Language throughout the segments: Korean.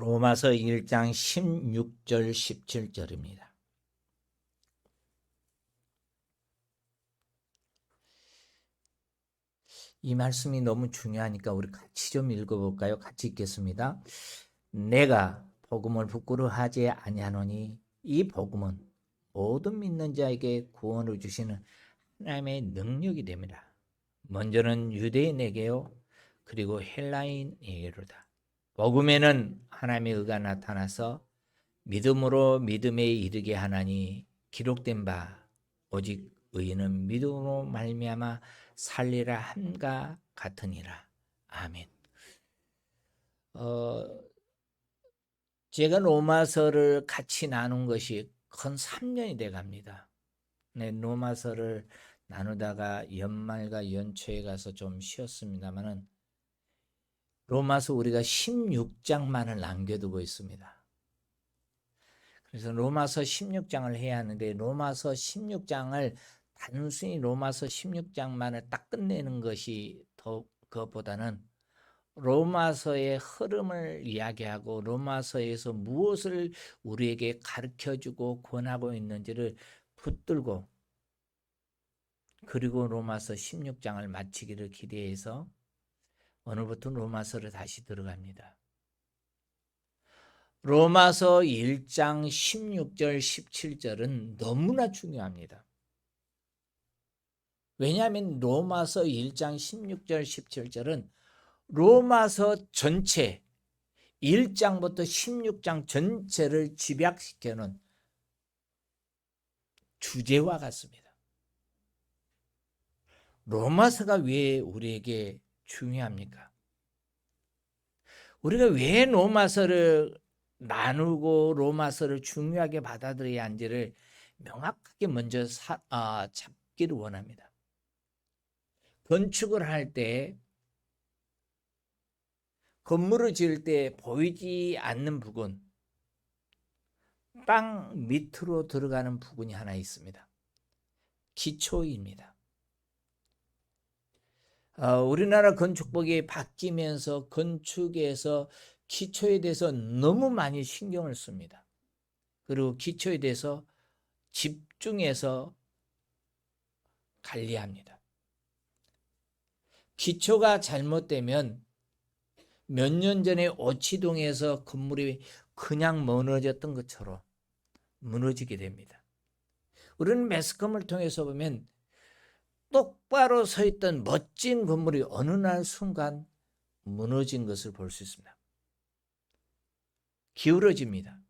로마서 1장 16절 17절입니다. 이 말씀이 너무 중요하니까 우리 같이 좀 읽어볼까요? 같이 읽겠습니다. 내가 복음을 부끄러워하지 아니하노니 이 복음은 모든 믿는 자에게 구원을 주시는 하나님의 능력이 됩니다. 먼저는 유대인에게요, 그리고 헬라인에게로다. 복음에는 하나님의 의가 나타나서 믿음으로 믿음에 이르게 하나니 기록된 바 오직 의인은 믿음으로 말미암아 살리라 함과 같으니라. 아멘. 제가 로마서를 같이 나눈 것이 건 3년이 돼 갑니다. 네, 로마서를 나누다가 연말과 연초에 가서 좀 쉬었습니다만은 로마서 우리가 16장만을 남겨두고 있습니다. 그래서 로마서 16장을 해야 하는데 로마서 16장을 단순히 로마서 16장만을 딱 끝내는 것이 더 그것보다는 로마서의 흐름을 이야기하고 로마서에서 무엇을 우리에게 가르쳐주고 권하고 있는지를 붙들고 그리고 로마서 16장을 마치기를 기대해서 오늘부터 로마서를 다시 들어갑니다. 로마서 1장 16절 17절은 너무나 중요합니다. 왜냐하면 로마서 1장 16절 17절은 로마서 전체 1장부터 16장 전체를 집약시켜놓은 주제와 같습니다. 로마서가 왜 우리에게 중요합니까? 우리가 왜 로마서를 나누고 로마서를 중요하게 받아들여야 하는지를 명확하게 먼저 잡기를 원합니다. 건축을 할 때, 건물을 지을 때 보이지 않는 부분, 땅 밑으로 들어가는 부분이 하나 있습니다. 기초입니다. 우리나라 건축법이 바뀌면서 건축에서 기초에 대해서 너무 많이 신경을 씁니다. 그리고 기초에 대해서 집중해서 관리합니다. 기초가 잘못되면 몇 년 전에 오치동에서 건물이 그냥 무너졌던 것처럼 무너지게 됩니다. 우리는 매스컴을 통해서 보면 똑바로 서 있던 멋진 건물이 어느 날 순간 무너진 것을 볼 수 있습니다. 기울어집니다.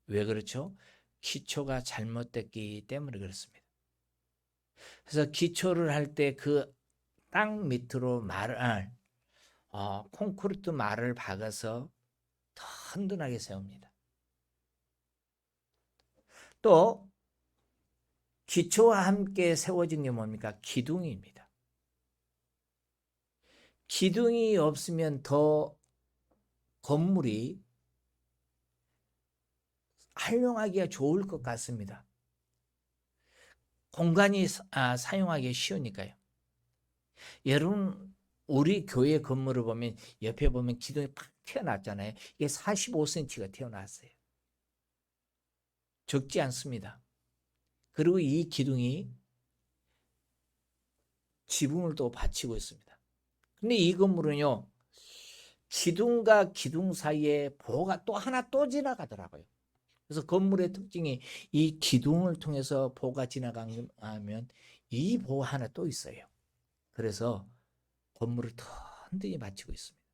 왜 그렇죠? 기초가 잘못됐기 때문에 그렇습니다. 그래서 기초를 할 때 그 땅 밑으로 콘크리트 말을 박아서 더 든든하게 세웁니다. 또 기초와 함께 세워진 게 뭡니까? 기둥입니다. 기둥이 없으면 더 건물이 활용하기가 좋을 것 같습니다. 공간이 사용하기 쉬우니까요. 여러분 우리 교회 건물을 보면 옆에 보면 기둥이 팍 튀어나왔잖아요. 이게 45cm가 튀어나왔어요. 적지 않습니다. 그리고 이 기둥이 지붕을 또 받치고 있습니다. 근데 이 건물은요, 기둥과 기둥 사이에 보호가 또 하나 또 지나가더라고요. 그래서 건물의 특징이 이 기둥을 통해서 보호가 지나가면 이 보호 하나 또 있어요. 그래서 건물을 든든히 받치고 있습니다.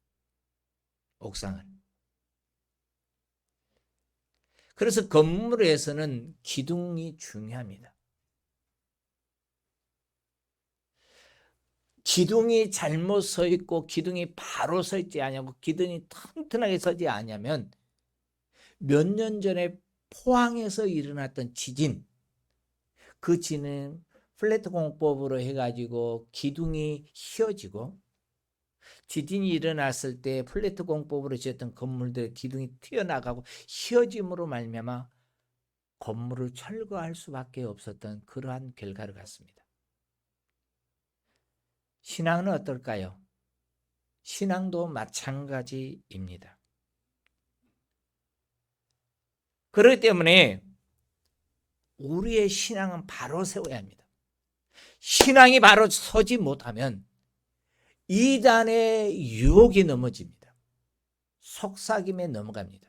옥상을. 그래서 건물에서는 기둥이 중요합니다. 기둥이 잘못 서 있고 기둥이 바로 서 있지 않냐고 기둥이 튼튼하게 서지 않냐면 몇 년 전에 포항에서 일어났던 지진, 그 지진은 플래트 공법으로 해가지고 기둥이 휘어지고 지진이 일어났을 때 플래트 공법으로 지었던 건물들 기둥이 튀어나가고 휘어짐으로 말미암아 건물을 철거할 수밖에 없었던 그러한 결과를 갖습니다. 신앙은 어떨까요? 신앙도 마찬가지입니다. 그렇기 때문에 우리의 신앙은 바로 세워야 합니다. 신앙이 바로 서지 못하면 이단의 유혹에 넘어집니다. 속삭임에 넘어갑니다.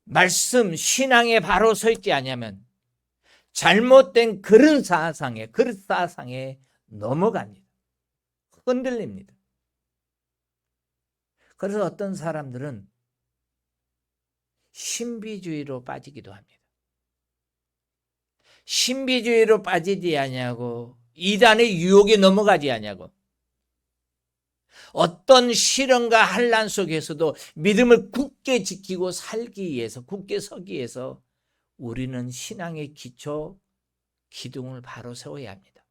말씀, 신앙에 바로 서 있지 않으면 잘못된 그릇 사상에 넘어갑니다. 흔들립니다. 그래서 어떤 사람들은 신비주의로 빠지기도 합니다. 신비주의로 빠지지 않냐고, 이단의 유혹에 넘어가지 않냐고. 어떤 시련과 환난 속에서도 믿음을 굳게 지키고 살기 위해서, 굳게 서기 위해서 우리는 신앙의 기초, 기둥을 바로 세워야 합니다.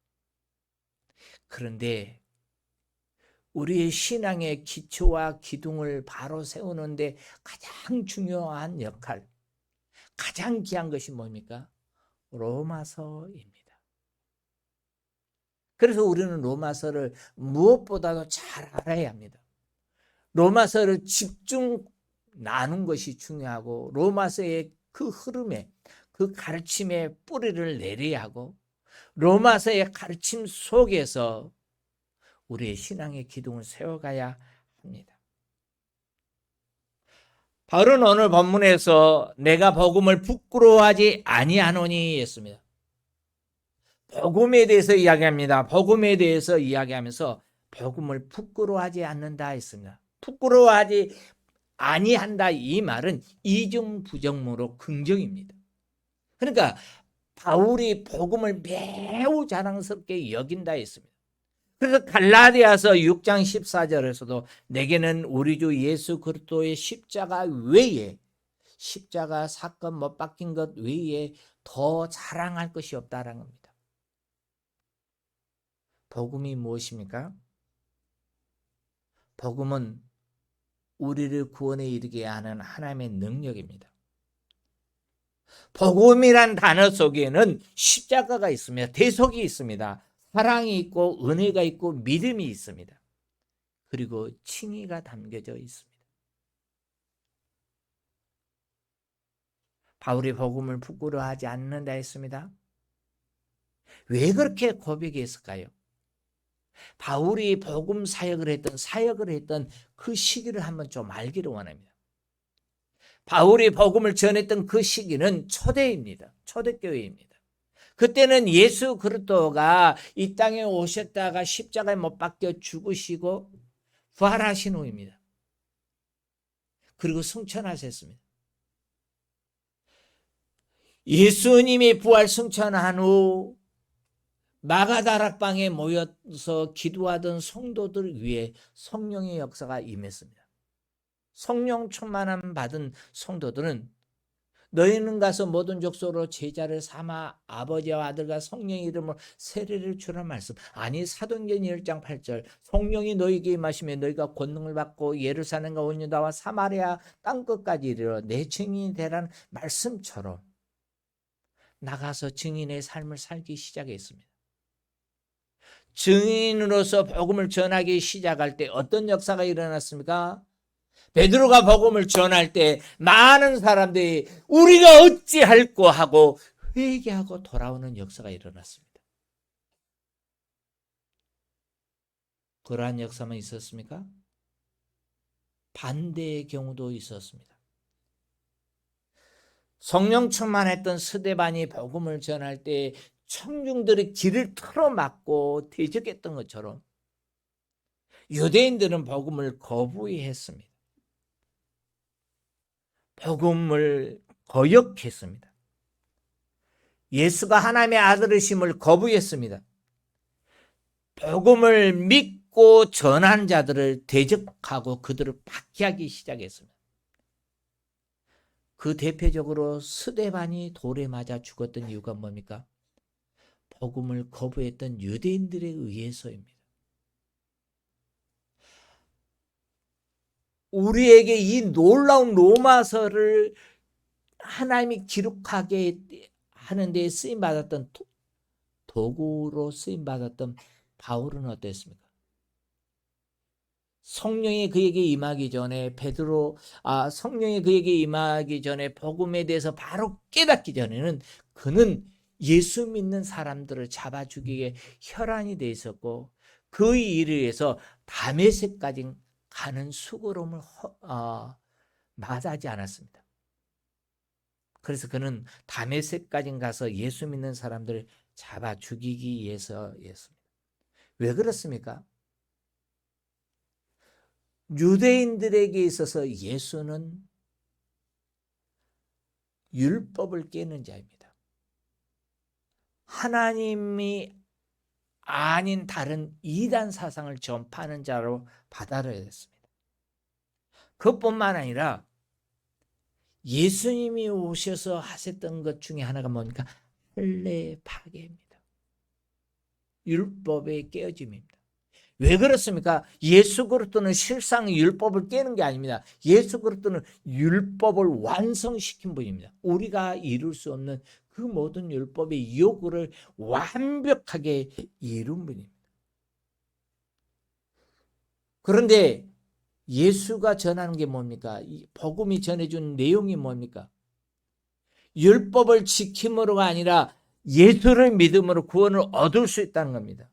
그런데 우리의 신앙의 기초와 기둥을 바로 세우는데 가장 중요한 역할, 가장 귀한 것이 뭡니까? 로마서입니다. 그래서 우리는 로마서를 무엇보다도 잘 알아야 합니다. 로마서를 집중 나눈 것이 중요하고, 로마서의 그 흐름에, 그 가르침의 뿌리를 내려야 하고, 로마서의 가르침 속에서 우리의 신앙의 기둥을 세워가야 합니다. 바울은 오늘 본문에서 내가 복음을 부끄러워하지 아니하노니 했습니다. 복음에 대해서 이야기합니다. 복음에 대해서 이야기하면서 복음을 부끄러워하지 않는다 했습니다. 부끄러워하지 아니한다, 이 말은 이중부정모로 긍정입니다. 그러니까 바울이 복음을 매우 자랑스럽게 여긴다 했습니다. 그래서 갈라디아서 6장 14절에서도 내게는 우리 주 예수 그리스도의 십자가 외에, 십자가 사건 못 박힌 것 외에 더 자랑할 것이 없다라는 겁니다. 복음이 무엇입니까? 복음은 우리를 구원에 이르게 하는 하나님의 능력입니다. 복음이란 단어 속에는 십자가가 있습니다. 대속이 있습니다. 사랑이 있고 은혜가 있고 믿음이 있습니다. 그리고 칭의가 담겨져 있습니다. 바울이 복음을 부끄러워하지 않는다 했습니다. 왜 그렇게 고백했을까요? 바울이 복음 사역을 했던 그 시기를 한번 좀 알기를 원합니다. 바울이 복음을 전했던 그 시기는 초대입니다. 초대교회입니다. 그때는 예수 그리스도가 이 땅에 오셨다가 십자가에 못 박혀 죽으시고 부활하신 후입니다. 그리고 승천하셨습니다. 예수님이 부활 승천한 후 마가다락방에 모여서 기도하던 성도들 위해 성령의 역사가 임했습니다. 성령 충만함 받은 성도들은 너희는 가서 모든 족속으로 제자를 삼아 아버지와 아들과 성령의 이름으로 세례를 주라 말씀. 아니, 사도행전 1장 8절 성령이 너희에게 임하시면 너희가 권능을 받고 예루살렘과 온 유다와 사마리아 땅끝까지 이르러 내 증인이 되라는 말씀처럼 나가서 증인의 삶을 살기 시작했습니다. 증인으로서 복음을 전하기 시작할 때 어떤 역사가 일어났습니까? 베드로가 복음을 전할 때 많은 사람들이 우리가 어찌할꼬 하고 회개하고 돌아오는 역사가 일어났습니다. 그러한 역사만 있었습니까? 반대의 경우도 있었습니다. 성령 충만했던 스데반이 복음을 전할 때 청중들이 길을 틀어막고 대적했던 것처럼 유대인들은 복음을 거부했습니다. 복음을 거역했습니다. 예수가 하나님의 아들이심을 거부했습니다. 복음을 믿고 전한 자들을 대적하고 그들을 박해하기 시작했습니다. 그 대표적으로 스데반이 돌에 맞아 죽었던 이유가 뭡니까? 복음을 거부했던 유대인들에 의해서입니다. 우리에게 이 놀라운 로마서를 하나님이 기록하게 하는 데 쓰임받았던 도구로 쓰임받았던 바울은 어땠습니까? 성령이 그에게 임하기 전에 성령이 그에게 임하기 전에 복음에 대해서 바로 깨닫기 전에는 그는 예수 믿는 사람들을 잡아 죽이게 혈안이 돼 있었고 그 일에 의해서 다메섹까지 가는 수고로움을 마다하지 않았습니다. 그래서 그는 다메섹까지 가서 예수 믿는 사람들을 잡아 죽이기 위해서였습니다. 왜 그렇습니까? 유대인들에게 있어서 예수는 율법을 깨는 자입니다. 하나님이 아닌 다른 이단 사상을 전파하는 자로 받아들여야 됐습니다. 그것뿐만 아니라 예수님이 오셔서 하셨던 것 중에 하나가 뭡니까? 할례 파괴입니다. 율법의 깨어짐입니다. 왜 그렇습니까? 예수 그리스도는 실상 율법을 깨는 게 아닙니다. 예수 그리스도는 율법을 완성시킨 분입니다. 우리가 이룰 수 없는 그 모든 율법의 요구를 완벽하게 이룬 분입니다. 그런데 예수가 전하는 게 뭡니까? 복음이 전해준 내용이 뭡니까? 율법을 지킴으로가 아니라 예수를 믿음으로 구원을 얻을 수 있다는 겁니다.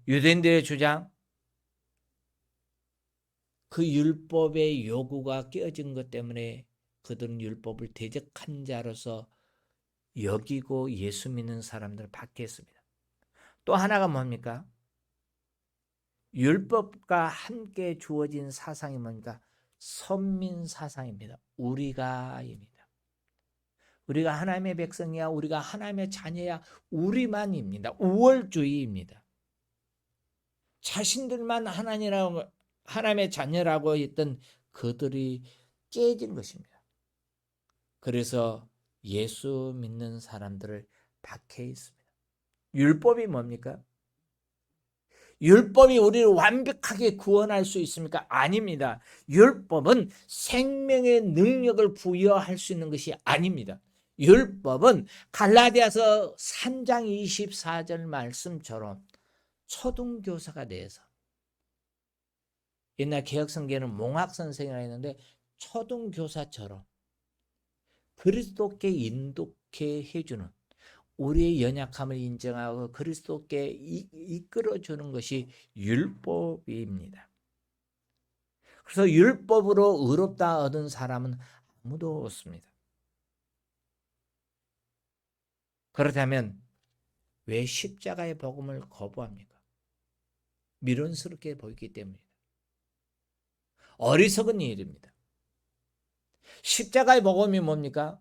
유대인들의 주장, 그 율법의 요구가 깨어진 것 때문에 그들은 율법을 대적한 자로서 여기고 예수 믿는 사람들을 박해했습니다. 또 하나가 뭡니까? 율법과 함께 주어진 사상이 뭡니까? 선민 사상입니다. 우리가입니다. 우리가 하나님의 백성이야, 우리가 하나님의 자녀야, 우리만입니다. 우월주의입니다. 자신들만 하나님의 자녀라고 했던 그들이 깨진 것입니다. 그래서 예수 믿는 사람들을 박해했습니다. 율법이 뭡니까? 율법이 우리를 완벽하게 구원할 수 있습니까? 아닙니다. 율법은 생명의 능력을 부여할 수 있는 것이 아닙니다. 율법은 갈라디아서 3장 24절 말씀처럼 초등교사가 돼서, 옛날 개혁성경에는 몽학선생이라 했는데 초등교사처럼 그리스도께 인도케 해주는, 우리의 연약함을 인정하고 그리스도께 이끌어주는 것이 율법입니다. 그래서 율법으로 의롭다 얻은 사람은 아무도 없습니다. 그렇다면 왜 십자가의 복음을 거부합니까? 미련스럽게 보이기 때문입니다. 어리석은 일입니다. 십자가의 복음이 뭡니까?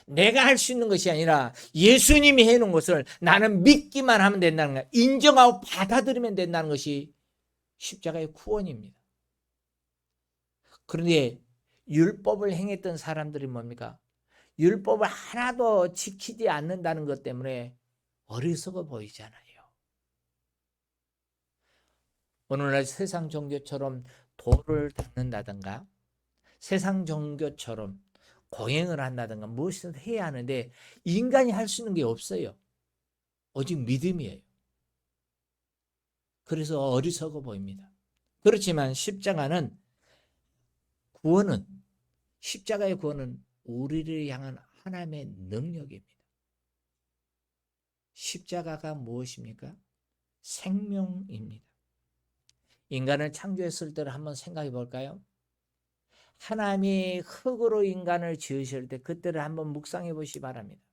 내가 할 수 있는 것이 아니라 예수님이 해놓은 것을 나는 믿기만 하면 된다는 거야. 인정하고 받아들이면 된다는 것이 십자가의 구원입니다. 그런데 율법을 행했던 사람들이 뭡니까? 율법을 하나도 지키지 않는다는 것 때문에 어리석어 보이잖아요. 오늘날 세상 종교처럼 도를 닦는다든가 세상 종교처럼 고행을 한다든가 무엇이든 해야 하는데 인간이 할 수 있는 게 없어요. 오직 믿음이에요. 그래서 어리석어 보입니다. 그렇지만 십자가의 구원은 우리를 향한 하나님의 능력입니다. 십자가가 무엇입니까? 생명입니다. 인간을 창조했을 때를 한번 생각해 볼까요? 하나님이 흙으로 인간을 지으실 때 그때를 한번 묵상해 보시기 바랍니다.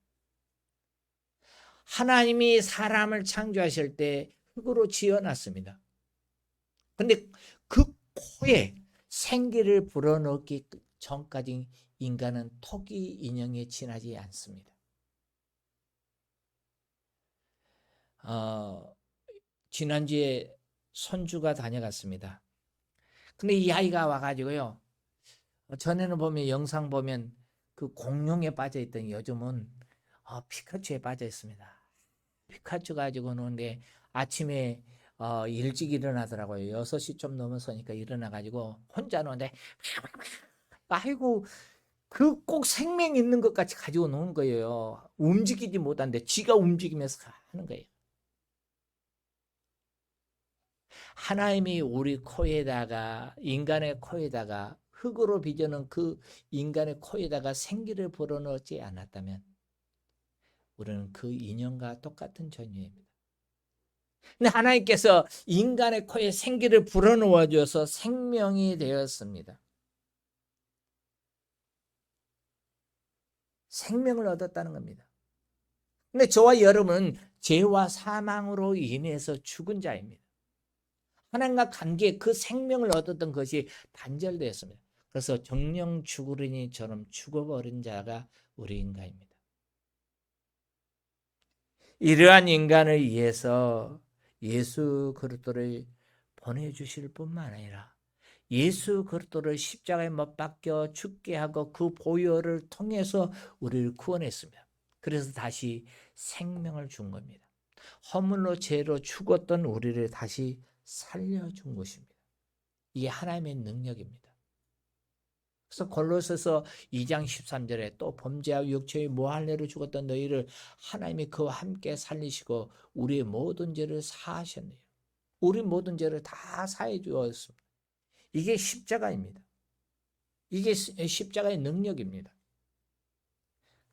하나님이 사람을 창조하실 때 흙으로 지어놨습니다. 그런데 그 코에 생기를 불어넣기 전까지 인간은 토기 인형에 지나지 않습니다. 지난주에 손주가 다녀갔습니다. 근데 이 아이가 와가지고요, 전에는 보면 영상 보면 그 공룡에 빠져있던, 요즘은 피카츄에 빠져 있습니다. 피카츄 가지고 노는데 아침에 일찍 일어나더라고요. 6시 좀 넘어서니까 일어나가지고 혼자 노는데, 아이고, 그 꼭 생명 있는 것 같이 가지고 노는 거예요. 움직이지 못하는데 지가 움직이면서 하는 거예요. 하나님이 우리 코에다가 인간의 코에다가 흙으로 빚어놓은 그 인간의 코에다가 생기를 불어넣지 않았다면 우리는 그 인연과 똑같은 존재입니다. 근데 하나님께서 인간의 코에 생기를 불어넣어 주어서 생명이 되었습니다. 생명을 얻었다는 겁니다. 근데 저와 여러분은 죄와 사망으로 인해서 죽은 자입니다. 하나님과 관계 그 생명을 얻었던 것이 단절되었습니다. 그래서 정령 죽으리니처럼 죽어버린 자가 우리 인간입니다. 이러한 인간을 위해서 예수 그리스도를 보내주실 뿐만 아니라 예수 그리스도를 십자가에 못 박혀 죽게 하고 그 보혈을 통해서 우리를 구원했습니다. 그래서 다시 생명을 준 겁니다. 허물로 죄로 죽었던 우리를 다시 살려준 것입니다. 이게 하나님의 능력입니다. 그래서 골로새서 2장 13절에 또 범죄와 육체의 모할례로 죽었던 너희를 하나님이 그와 함께 살리시고 우리의 모든 죄를 사하셨네요. 우리 모든 죄를 다 사해 주었습니다. 이게 십자가입니다. 이게 십자가의 능력입니다.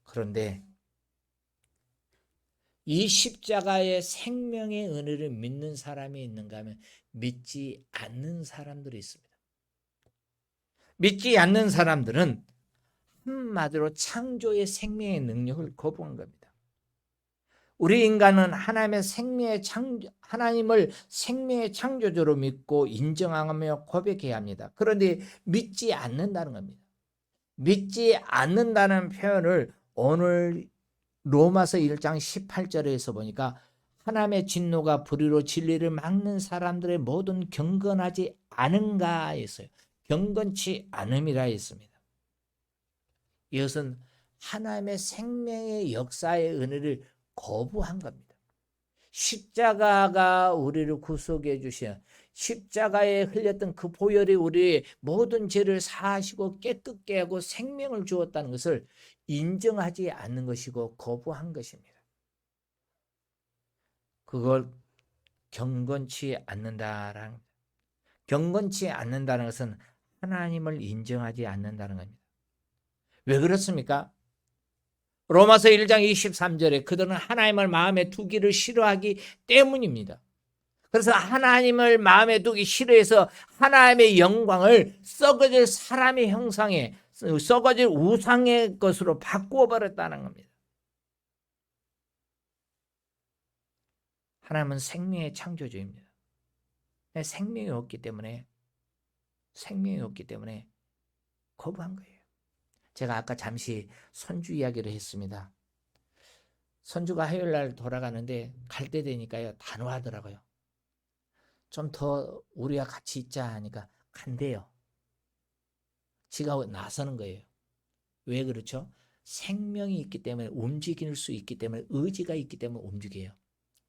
그런데 이 십자가의 생명의 은혜를 믿는 사람이 있는가 하면 믿지 않는 사람들이 있습니다. 믿지 않는 사람들은 한마디로 창조의 생명의 능력을 거부한 겁니다. 우리 인간은 하나님을 생명의 창조주로 믿고 인정하며 고백해야 합니다. 그런데 믿지 않는다는 겁니다. 믿지 않는다는 표현을 오늘 로마서 1장 18절에서 보니까 하나님의 진노가 불의로 진리를 막는 사람들의 모든 경건하지 않은가 했어요. 경건치 않음이라 했습니다. 이것은 하나님의 생명의 역사의 은혜를 거부한 겁니다. 십자가가 우리를 구속해 주신 십자가에 흘렸던 그 보혈이 우리의 모든 죄를 사하시고 깨끗게 하고 생명을 주었다는 것을 인정하지 않는 것이고 거부한 것입니다. 그걸 경건치 않는다라는 경건치 않는다는 것은 하나님을 인정하지 않는다는 겁니다. 왜 그렇습니까? 로마서 1장 23절에 그들은 하나님을 마음에 두기를 싫어하기 때문입니다. 그래서 하나님을 마음에 두기 싫어해서 하나님의 영광을 썩어질 사람의 형상에 썩어질 우상의 것으로 바꾸어 버렸다는 겁니다. 하나님은 생명의 창조주입니다. 생명이 없기 때문에 거부한 거예요. 제가 아까 잠시 선주 이야기를 했습니다. 선주가 화요일날 돌아가는데 갈 때 되니까요 단호하더라고요. 좀 더 우리와 같이 있자 하니까 간대요. 지가 나서는 거예요. 왜 그렇죠? 생명이 있기 때문에 움직일 수 있기 때문에 의지가 있기 때문에 움직여요.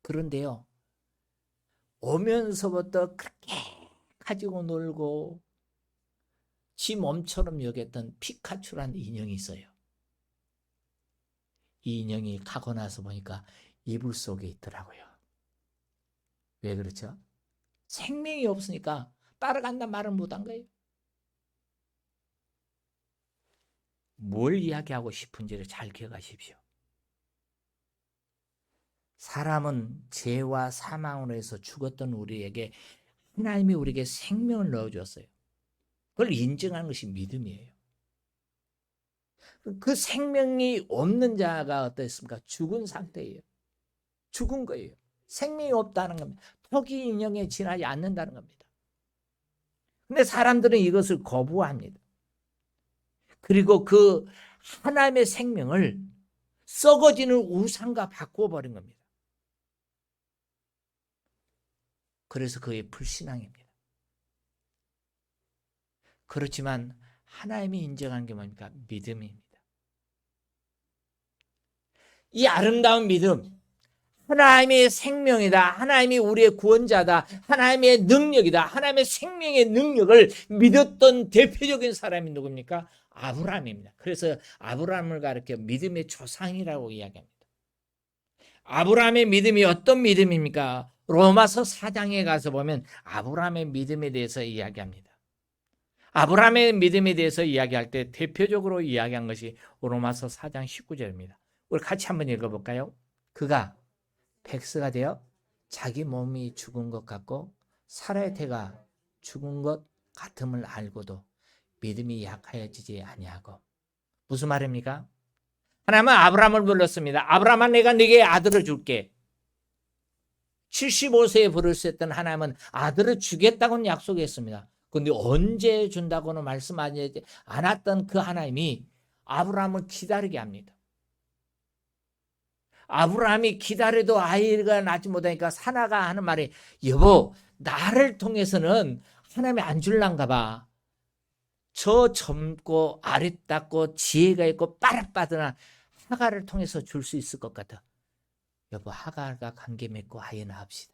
그런데요 오면서부터 그렇게 가지고 놀고 지 몸처럼 여겼던 피카츄라는 인형이 있어요. 이 인형이 가고 나서 보니까 이불 속에 있더라고요. 왜 그렇죠? 생명이 없으니까 따라간단 말을 못한 거예요. 뭘 이야기하고 싶은지를 잘 기억하십시오. 사람은 죄와 사망으로 해서 죽었던 우리에게 하나님이 우리에게 생명을 넣어주었어요. 그걸 인정하는 것이 믿음이에요. 그 생명이 없는 자가 어떻습니까? 죽은 상태예요. 죽은 거예요. 생명이 없다는 겁니다. 토기 인형에 지나지 않는다는 겁니다. 근데 사람들은 이것을 거부합니다. 그리고 그 하나님의 생명을 썩어지는 우상과 바꾸어버린 겁니다. 그래서 그게 불신앙입니다. 그렇지만 하나님이 인정한 게 뭡니까? 믿음입니다. 이 아름다운 믿음, 하나님의 생명이다. 하나님이 우리의 구원자다. 하나님의 능력이다. 하나님의 생명의 능력을 믿었던 대표적인 사람이 누굽니까? 아브라함입니다. 그래서 아브라함을 가리켜 믿음의 조상이라고 이야기합니다. 아브라함의 믿음이 어떤 믿음입니까? 로마서 4장에 가서 보면 아브라함의 믿음에 대해서 이야기합니다. 아브라함의 믿음에 대해서 이야기할 때 대표적으로 이야기한 것이 로마서 4장 19절입니다. 우리 같이 한번 읽어볼까요? 그가 백수가 되어 자기 몸이 죽은 것 같고 살아의 태가 죽은 것 같음을 알고도 믿음이 약하여지지 아니하고. 무슨 말입니까? 하나님은 아브라함을 불렀습니다. 아브라함아, 내가 네게 아들을 줄게. 75세에 부르셨던 하나님은 아들을 주겠다고는 약속했습니다. 그런데 언제 준다고는 말씀하지 않았던 그 하나님이 아브라함을 기다리게 합니다. 아브라함이 기다려도 아이가 낳지 못하니까 사라가 하는 말이, 여보, 나를 통해서는 하나님이 안 줄란가 봐. 저 젊고 아리따고 지혜가 있고 빠릇빠릇한 하갈을 통해서 줄 수 있을 것 같아. 여보, 하갈과 관계 맺고 아이 낳읍시다.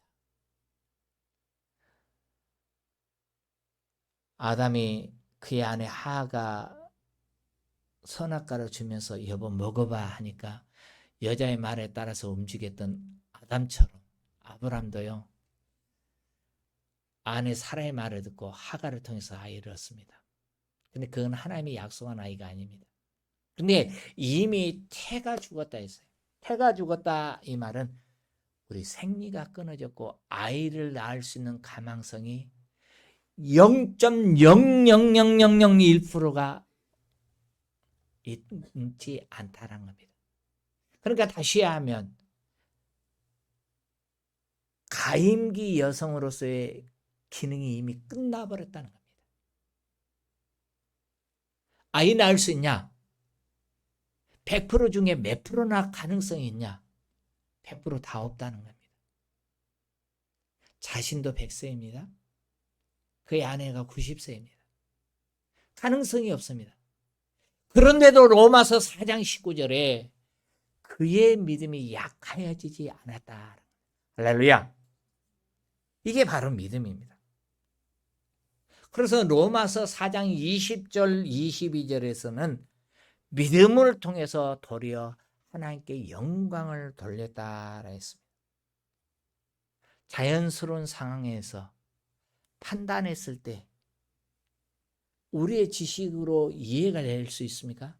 아담이 그의 아내 하가 선악과를 주면서 여보 먹어봐 하니까 여자의 말에 따라서 움직였던 아담처럼 아브람도요, 아내 사라의 말을 듣고 하갈을 통해서 아이를 얻습니다. 근데 그건 하나님이 약속한 아이가 아닙니다. 근데 이미 태가 죽었다 했어요. 태가 죽었다 이 말은 우리 생리가 끊어졌고 아이를 낳을 수 있는 가망성이 0.00001%가 있지 않다는 겁니다. 그러니까 다시 하면 가임기 여성으로서의 기능이 이미 끝나버렸다는 겁니다. 아이 낳을 수 있냐? 100% 중에 몇 프로나 가능성이 있냐? 100%다 없다는 겁니다. 자신도 100세입니다. 그의 아내가 90세입니다. 가능성이 없습니다. 그런데도 로마서 4장 19절에 그의 믿음이 약하여지지 않았다. 할렐루야. 이게 바로 믿음입니다. 그래서 로마서 4장 20절 22절에서는 믿음을 통해서 도리어 하나님께 영광을 돌렸다라 했습니다. 자연스러운 상황에서 판단했을 때 우리의 지식으로 이해가 될 수 있습니까?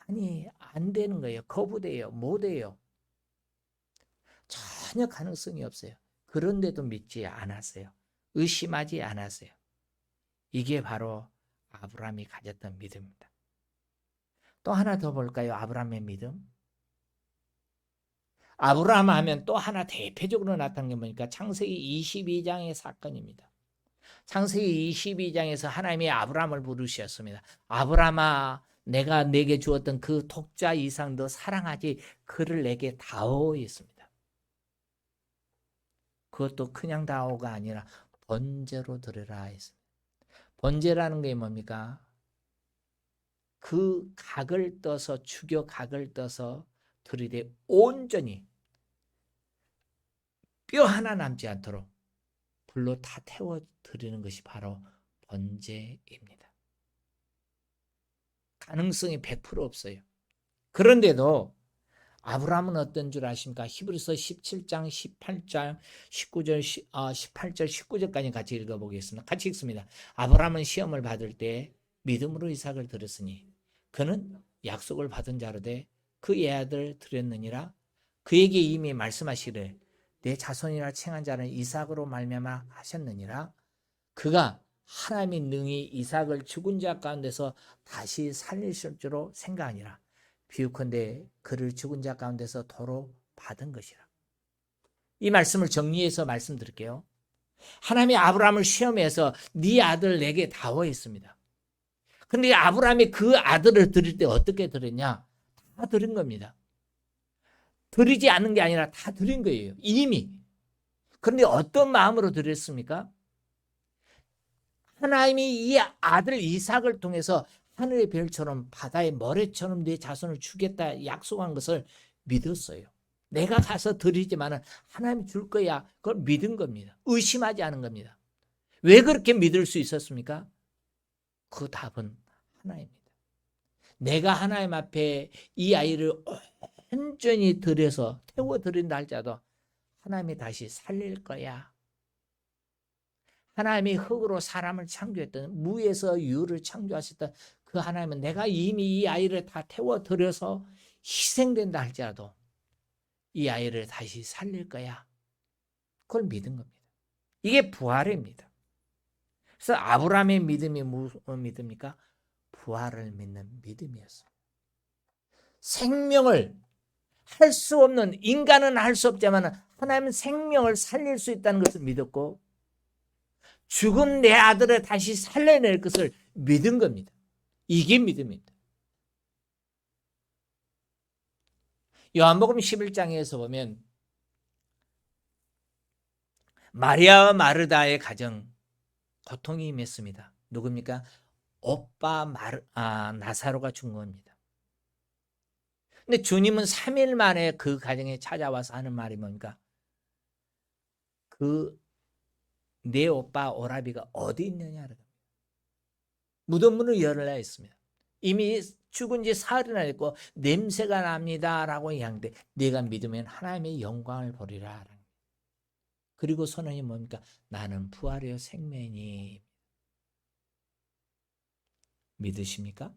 아니, 안 되는 거예요. 거부돼요. 못해요. 전혀 가능성이 없어요. 그런데도 믿지 않았어요. 의심하지 않았어요. 이게 바로 아브라함이 가졌던 믿음입니다. 또 하나 더 볼까요? 아브라함의 믿음. 아브라함 하면 또 하나 대표적으로 나타난 게 뭐니까 창세기 22장의 사건입니다. 창세기 22장에서 하나님이 아브라함을 부르셨습니다. 아브라함아, 내가 내게 주었던 그 독자 이상 너 사랑하지, 그를 내게 다오 했습니다. 그것도 그냥 다오가 아니라 번제로 드려라 했습니다. 번제라는 게 뭡니까? 그 각을 떠서 죽여 각을 떠서 드리되 온전히 뼈 하나 남지 않도록 불로 다 태워 드리는 것이 바로 번제입니다. 가능성이 100% 없어요. 그런데도 아브라함은 어떤 줄 아십니까? 히브리서 17장 18장 19절 18절 19절까지 같이 읽어보겠습니다. 같이 읽습니다. 아브라함은 시험을 받을 때 믿음으로 이삭을 드렸으니 그는 약속을 받은 자로 돼 그의 아들 드렸느니라. 그에게 이미 말씀하시되 내 자손이라 칭한 자는 이삭으로 말미암아 하셨느니라. 그가 하나님이 능히 이삭을 죽은 자 가운데서 다시 살리실 줄로 생각하니라. 비유컨대 그를 죽은 자 가운데서 도로 받은 것이라. 이 말씀을 정리해서 말씀드릴게요. 하나님이 아브라함을 시험해서 네 아들 내게 다오 했습니다. 그런데 아브라함이 그 아들을 드릴 때 어떻게 드렸냐? 다 드린 겁니다. 드리지 않는 게 아니라 다 드린 거예요. 이미. 그런데 어떤 마음으로 드렸습니까? 하나님이 이 아들 이삭을 통해서 하늘의 별처럼 바다의 모래처럼 내 자손을 주겠다 약속한 것을 믿었어요. 내가 가서 드리지만 하나님 줄 거야. 그걸 믿은 겁니다. 의심하지 않은 겁니다. 왜 그렇게 믿을 수 있었습니까? 그 답은 하나입니다. 내가 하나님 앞에 이 아이를 온전히 들여서 태워드린다 할지라도 하나님이 다시 살릴 거야. 하나님이 흙으로 사람을 창조했던, 무에서 유를 창조하셨던 그 하나님은 내가 이미 이 아이를 다 태워드려서 희생된다 할지라도 이 아이를 다시 살릴 거야. 그걸 믿은 겁니다. 이게 부활입니다. 그래서 아브라함의 믿음이 무슨 믿음입니까? 부활을 믿는 믿음이었어요. 생명을 할 수 없는, 인간은 할 수 없지만 하나님은 생명을 살릴 수 있다는 것을 믿었고, 죽은 내 아들을 다시 살려낼 것을 믿은 겁니다. 이게 믿음입니다. 요한복음 11장에서 보면 마리아와 마르다의 가정 고통이 임했습니다. 누굽니까? 오빠 나사로가 죽은 겁니다. 근데 주님은 3일 만에 그 가정에 찾아와서 하는 말이 뭡니까? 내 오빠 오라비가 어디 있느냐를. 무덤 문을 열어야 했습니다. 이미 죽은 지 사흘이나 됐고 냄새가 납니다라고 이야기하는데 네가 믿으면 하나님의 영광을 보리라. 그리고 선언이 뭡니까? 나는 부활이요 생명이니. 믿으십니까?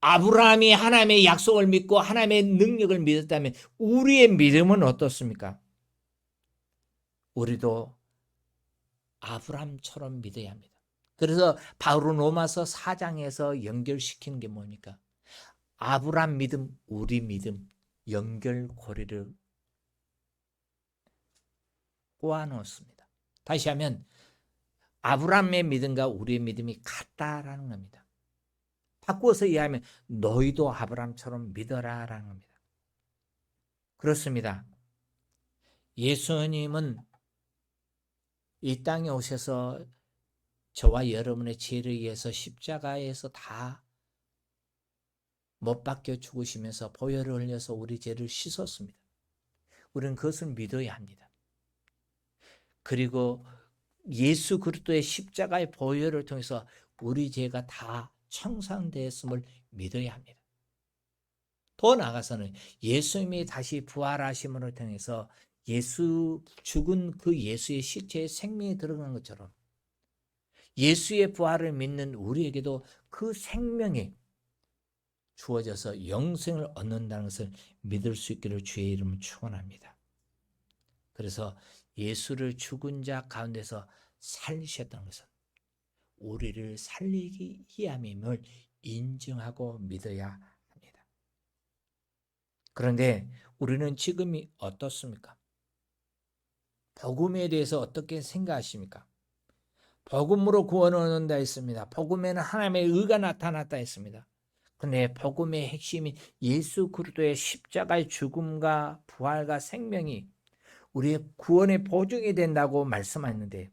아브라함이 하나님의 약속을 믿고 하나님의 능력을 믿었다면 우리의 믿음은 어떻습니까? 우리도 아브라함처럼 믿어야 합니다. 그래서 바울은 로마서 4장에서 연결시키는 게 뭡니까? 아브라함 믿음, 우리 믿음, 연결고리를 꼬아놓습니다. 다시 하면 아브라함의 믿음과 우리의 믿음이 같다라는 겁니다. 바꾸어서 이해하면 너희도 아브라함처럼 믿어라라는 겁니다. 그렇습니다. 예수님은 이 땅에 오셔서 저와 여러분의 죄를 위해서 십자가에서 다 못 박혀 죽으시면서 보혈을 흘려서 우리 죄를 씻었습니다. 우리는 그것을 믿어야 합니다. 그리고 예수 그리스도의 십자가의 보혈을 통해서 우리 죄가 다 청산되었음을 믿어야 합니다. 더 나아가서는 예수님이 다시 부활하심을 통해서 죽은 그 예수의 시체에 생명이 들어간 것처럼 예수의 부활을 믿는 우리에게도 그 생명이 주어져서 영생을 얻는다는 것을 믿을 수 있기를 주의 이름으로 축원합니다. 그래서 예수를 죽은 자 가운데서 살리셨다는 것은 우리를 살리기 위함임을 인정하고 믿어야 합니다. 그런데 우리는 지금이 어떻습니까? 복음에 대해서 어떻게 생각하십니까? 복음으로 구원을 얻는다 했습니다. 복음에는 하나님의 의가 나타났다 했습니다. 그런데 복음의 핵심인 예수 그리스도의 십자가의 죽음과 부활과 생명이 우리의 구원의 보증이 된다고 말씀하셨는데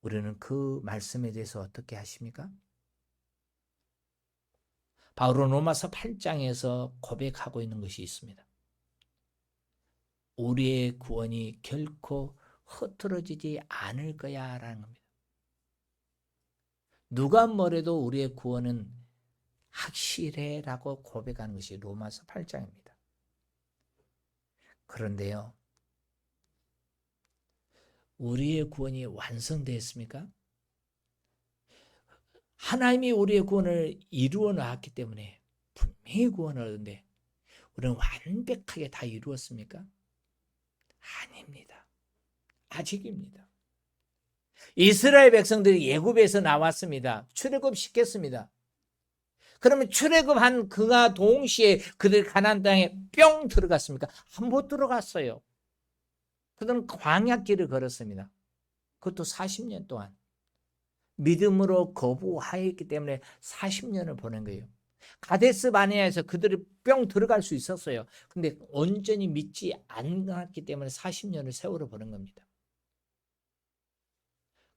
우리는 그 말씀에 대해서 어떻게 하십니까? 바울은 로마서 8장에서 고백하고 있는 것이 있습니다. 우리의 구원이 결코 흐트러지지 않을 거야 라는 겁니다. 누가 뭐래도 우리의 구원은 확실해 라고 고백하는 것이 로마서 8장입니다. 그런데요, 우리의 구원이 완성되었습니까? 하나님이 우리의 구원을 이루어 놨기 때문에 분명히 구원을 얻는데 우리는 완벽하게 다 이루었습니까? 아닙니다. 아직입니다. 이스라엘 백성들이 애굽에서 나왔습니다. 출애굽 시켰습니다. 그러면 출애굽한 그가 동시에 그들 가나안 땅에 뿅 들어갔습니까? 못 들어갔어요. 그들은 광야길을 걸었습니다. 그것도 40년 동안. 믿음으로 거부하였기 때문에 40년을 보낸 거예요. 가데스 바네아에서 그들이 뿅 들어갈 수 있었어요. 근데 온전히 믿지 않았기 때문에 40년을 세월을 보낸 겁니다.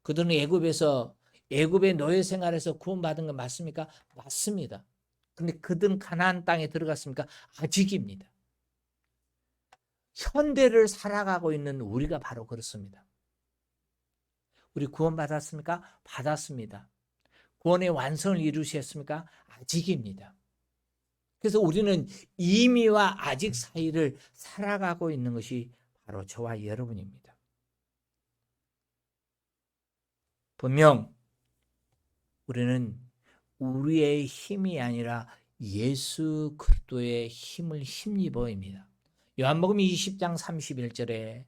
그들은 애굽의 노예 생활에서 구원받은 건 맞습니까? 맞습니다. 근데 그들은 가나안 땅에 들어갔습니까? 아직입니다. 현대를 살아가고 있는 우리가 바로 그렇습니다. 우리 구원받았습니까? 받았습니다. 구원의 완성을 이루셨습니까? 아직입니다. 그래서 우리는 이미와 아직 사이를 살아가고 있는 것이 바로 저와 여러분입니다. 분명 우리는 우리의 힘이 아니라 예수 그리스도의 힘을 힘입어입니다. 요한복음 20장 31절에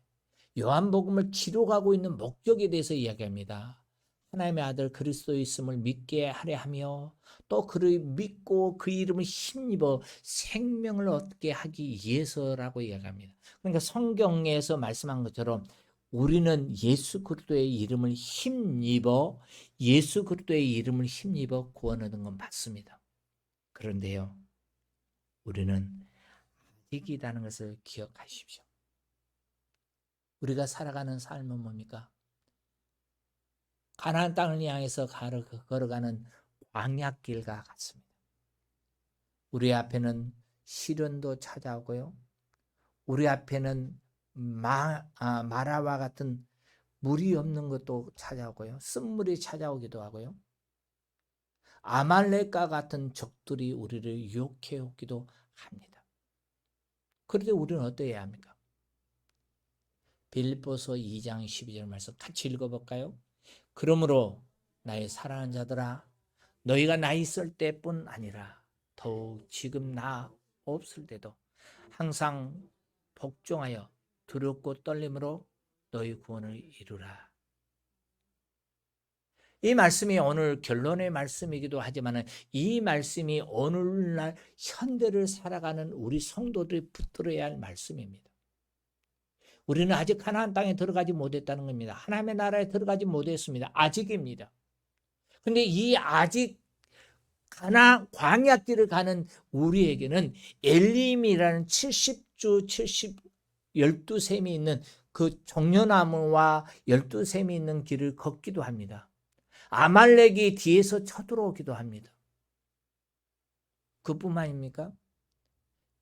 요한복음을 기록하고 있는 목적에 대해서 이야기합니다. 하나님의 아들 그리스도의 있음을 믿게 하려 하며 또 그를 믿고 그 이름을 힘입어 생명을 얻게 하기 위해서라고 이야기합니다. 그러니까 성경에서 말씀한 것처럼 우리는 예수 그리스도의 이름을 힘입어 예수 그리스도의 이름을 힘입어 구원 얻은 건 맞습니다. 그런데요, 우리는 아직이라는 것을 기억하십시오. 우리가 살아가는 삶은 뭡니까? 가나안 땅을 향해서 걸어가는 광야길과 같습니다. 우리 앞에는 시련도 찾아오고요. 우리 앞에는 마라와 같은 물이 없는 것도 찾아오고요. 쓴물이 찾아오기도 하고요. 아말렉과 같은 적들이 우리를 유혹해 오기도 합니다. 그런데 우리는 어떠해야 합니까? 빌립보서 2장 12절 말씀 같이 읽어볼까요? 그러므로 나의 사랑하는 자들아 너희가 나 있을 때뿐 아니라 더욱 지금 나 없을 때도 항상 복종하여 두렵고 떨림으로 너희 구원을 이루라. 이 말씀이 오늘 결론의 말씀이기도 하지만 이 말씀이 오늘날 현대를 살아가는 우리 성도들이 붙들어야 할 말씀입니다. 우리는 아직 가나안 땅에 들어가지 못했다는 겁니다. 하나님의 나라에 들어가지 못했습니다. 아직입니다. 근데 이 아직 광야길을 가는 우리에게는 엘림이라는 70주 12셈이 있는 그 종려나무와 12셈이 있는 길을 걷기도 합니다. 아말렉이 뒤에서 쳐들어오기도 합니다. 그뿐만입니까?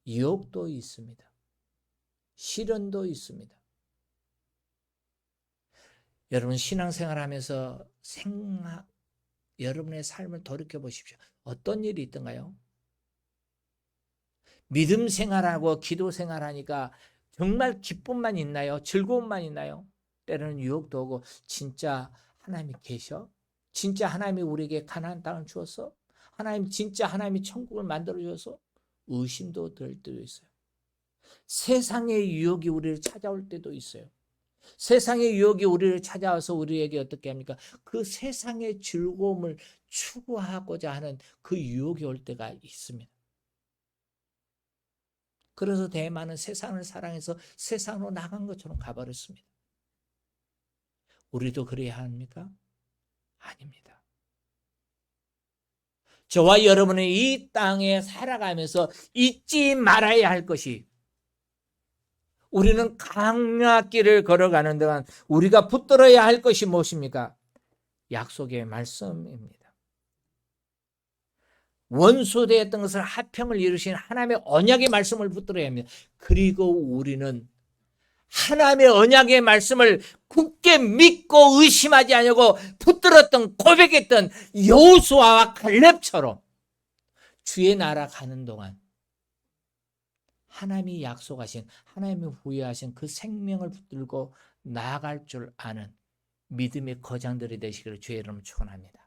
유혹도 있습니다. 시련도 있습니다. 여러분 신앙생활하면서 여러분의 삶을 돌이켜 보십시오. 어떤 일이 있던가요? 믿음 생활하고 기도 생활하니까 정말 기쁨만 있나요? 즐거움만 있나요? 때로는 유혹도 오고 진짜 하나님이 계셔? 진짜 하나님이 우리에게 가나안 땅을 주었어? 진짜 하나님이 천국을 만들어 주어서 의심도 들 때도 있어요. 세상의 유혹이 우리를 찾아올 때도 있어요. 세상의 유혹이 우리를 찾아와서 우리에게 어떻게 합니까? 그 세상의 즐거움을 추구하고자 하는 그 유혹이 올 때가 있습니다. 그래서 대만은 세상을 사랑해서 세상으로 나간 것처럼 가버렸습니다. 우리도 그래야 합니까? 아닙니다. 저와 여러분은 이 땅에 살아가면서 잊지 말아야 할 것이 우리는 광야길을 걸어가는 동안 우리가 붙들어야 할 것이 무엇입니까? 약속의 말씀입니다. 원수되었던 것을 화평을 이루신 하나님의 언약의 말씀을 붙들어야 합니다. 그리고 우리는 하나님의 언약의 말씀을 굳게 믿고 의심하지 않고 붙들었던 고백했던 여호수아와 갈렙처럼 주의 나라 가는 동안 하나님이 약속하신 하나님이 부여하신 그 생명을 붙들고 나아갈 줄 아는 믿음의 거장들이 되시기를 주의 이름으로 축원합니다.